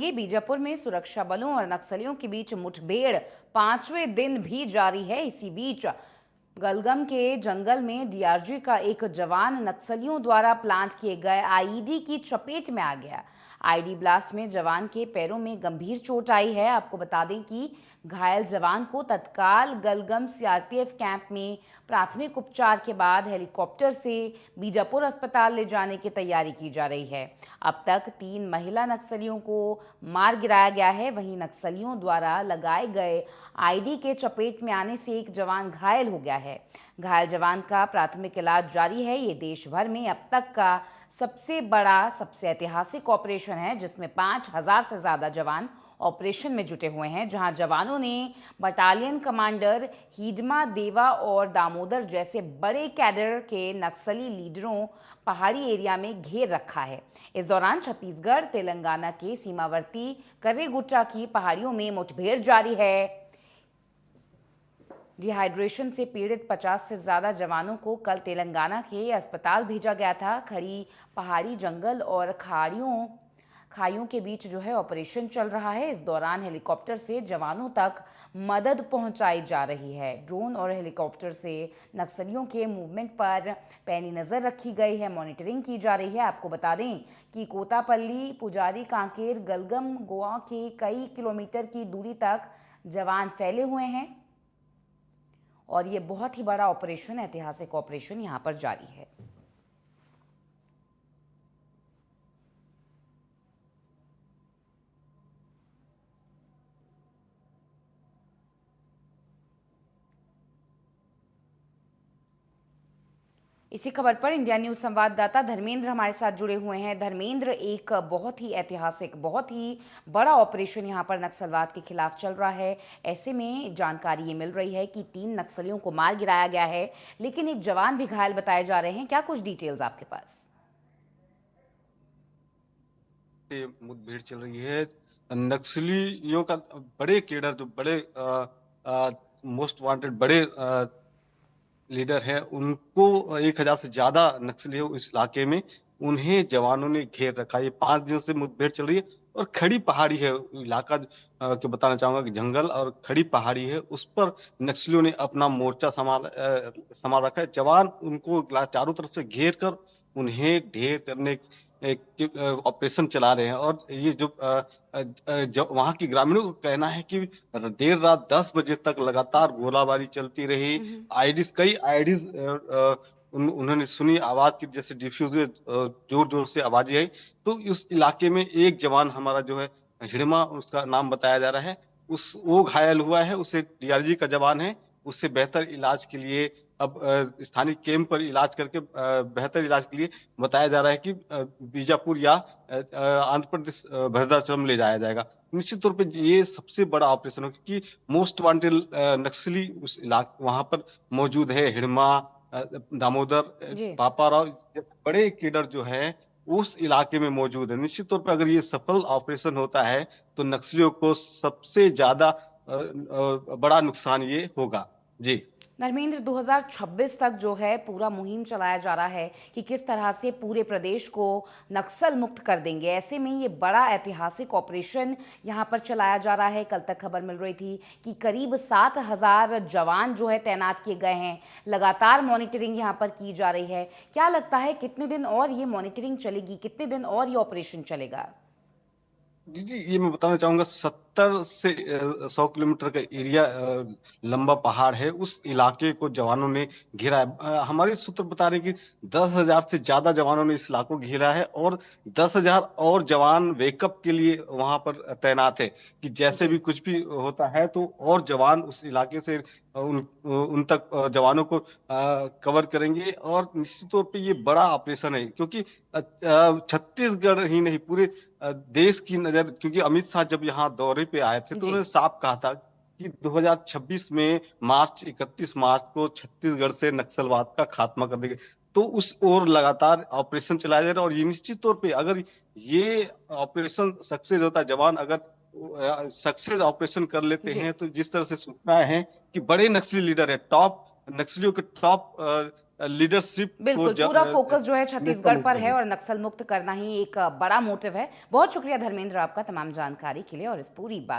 ये बीजापुर में सुरक्षा बलों और नक्सलियों के बीच मुठभेड़ पांचवें दिन भी जारी है। इसी बीच गलगम के जंगल में डीआरजी का एक जवान नक्सलियों द्वारा प्लांट किए गए आईईडी की चपेट में आ गया। आईडी ब्लास्ट में जवान के पैरों में गंभीर चोट आई है। आपको बता दें कि घायल जवान को तत्काल गलगम सीआरपीएफ कैंप में प्राथमिक उपचार के बाद हेलीकॉप्टर से बीजापुर अस्पताल ले जाने की तैयारी की जा रही है। अब तक 3 महिला नक्सलियों को मार गिराया गया है। वहीं नक्सलियों द्वारा लगाए गए आईडी के चपेट में आने से एक जवान घायल हो गया है। घायल जवान का प्राथमिक इलाज जारी है। ये देश भर में अब तक का सबसे बड़ा, सबसे ऐतिहासिक ऑपरेशन है, जिसमें 5,000 से ज़्यादा जवान ऑपरेशन में जुटे हुए हैं, जहां जवानों ने बटालियन कमांडर हिडमा देवा और दामोदर जैसे बड़े कैडर के नक्सली लीडरों पहाड़ी एरिया में घेर रखा है। इस दौरान छत्तीसगढ़ तेलंगाना के सीमावर्ती कर्रेगुट्टा की पहाड़ियों में मुठभेड़ जारी है। डिहाइड्रेशन से पीड़ित 50 से ज़्यादा जवानों को कल तेलंगाना के अस्पताल भेजा गया था। खड़ी पहाड़ी, जंगल और खाइयों के बीच जो है ऑपरेशन चल रहा है। इस दौरान हेलीकॉप्टर से जवानों तक मदद पहुंचाई जा रही है। ड्रोन और हेलीकॉप्टर से नक्सलियों के मूवमेंट पर पैनी नज़र रखी गई है, मॉनिटरिंग की जा रही है। आपको बता दें कि कोतापल्ली, पुजारी, कांकेर, गलगम, गोवा के कई किलोमीटर की दूरी तक जवान फैले हुए हैं और ये बहुत ही बड़ा ऑपरेशन, ऐतिहासिक ऑपरेशन यहाँ पर जारी है। इसी खबर पर इंडिया न्यूज संवाददाता धर्मेंद्र हमारे साथ जुड़े हुए हैं। धर्मेंद्र, एक बहुत ही ऐतिहासिक, बहुत ही बड़ा ऑपरेशन यहां पर नक्सलवाद के खिलाफ चल रहा है। ऐसे में जानकारी ये मिल रही है कि 3 नक्सलियों को मार गिराया गया है, लेकिन एक जवान भी घायल बताए जा रहे हैं। क्या कुछ डिटेल्स आपके पास? मुठभेड़ चल रही है नक्सलियों का। बड़े केडर जो बड़े मोस्ट वांटेड बड़े लीडर हैं, उनको 1,000 से ज्यादा नक्सली है इस इलाके में। उन्हें जवानों ने घेर रखा है। 5 दिनों से मुठभेड़ चल रही है और खड़ी पहाड़ी है इलाका, के बताना चाहूंगा कि जंगल और खड़ी पहाड़ी है, उस पर नक्सलियों ने अपना मोर्चा संभाल रखा है। जवान उनको चारों तरफ से घेर कर उन्हें ढेर करने एक ऑपरेशन चला रहे हैं। और ये जो वहां की ग्रामीणों का कहना है कि देर रात 10 बजे तक लगातार गोलाबारी चलती रही। कई आईडीज उन्होंने सुनी आवाज की, जैसे डिफ्यूजर जोर जोर से आवाजें आई। तो उस इलाके में एक जवान हमारा जो है हिड़मा, उसका नाम बताया जा रहा है, वो घायल हुआ है। उसे डीआरजी का जवान है, उससे बेहतर इलाज के लिए अब स्थानीय कैंप पर इलाज करके बेहतर इलाज के लिए बताया जा रहा है कि बीजापुर या आंध्र प्रदेश भद्राचलम ले जाया जाएगा। निश्चित तौर पे ये सबसे बड़ा ऑपरेशन हो, क्योंकि मोस्ट वांटेड नक्सली उस इलाके वहां पर मौजूद है। हिड़मा, दामोदर, जी। पापाराव, बड़े केडर जो है उस इलाके में मौजूद है। निश्चित तौर पर अगर ये सफल ऑपरेशन होता है तो नक्सलियों को सबसे ज्यादा बड़ा नुकसान ये होगा। जी धर्मेंद्र, 2026 तक जो है पूरा मुहिम चलाया जा रहा है कि किस तरह से पूरे प्रदेश को नक्सल मुक्त कर देंगे। ऐसे में ये बड़ा ऐतिहासिक ऑपरेशन यहाँ पर चलाया जा रहा है। कल तक खबर मिल रही थी कि करीब 7,000 जवान जो है तैनात किए गए हैं। लगातार मॉनिटरिंग यहाँ पर की जा रही है। क्या लगता है कितने दिन और ये मॉनिटरिंग चलेगी, कितने दिन और ये ऑपरेशन चलेगा? जी जी, ये मैं बताना चाहूंगा। 70 से 100 किलोमीटर का एरिया लंबा पहाड़ है, उस इलाके को जवानों ने घेरा है। हमारे सूत्र बता रहे हैं कि 10,000 से ज्यादा जवानों ने इस इलाके को घेरा है और 10,000 और जवान वेकअप के लिए वहां पर तैनात है कि जैसे जी। भी कुछ भी होता है तो और जवान उस इलाके से उन तक जवानों को कवर करेंगे। और निश्चित तौर पे ये बड़ा ऑपरेशन है, क्योंकि छत्तीसगढ़ ही नहीं, पूरे देश की नजर, क्योंकि अमित शाह जब यहाँ दौरे पे आए थे तो जी। उन्होंने साफ कहा था कि 2026 में 31 मार्च को छत्तीसगढ़ से नक्सलवाद का खात्मा कर देंगे। तो उस ओर लगातार ऑपरेशन चलाया जा रहा है। और ये निश्चित तौर पे अगर ये ऑपरेशन सक्सेस होता है, जवान अगर सक्सेस ऑपरेशन कर लेते जी। हैं, तो जिस तरह से सूचना है कि बड़े नक्सली लीडर है, टॉप नक्सलियों के टॉप लीडरशिप को बिल्कुल, पूरा फोकस जो है छत्तीसगढ़ पर है और नक्सल मुक्त करना ही एक बड़ा मोटिव है। बहुत शुक्रिया धर्मेंद्र आपका तमाम जानकारी के लिए और इस पूरी बात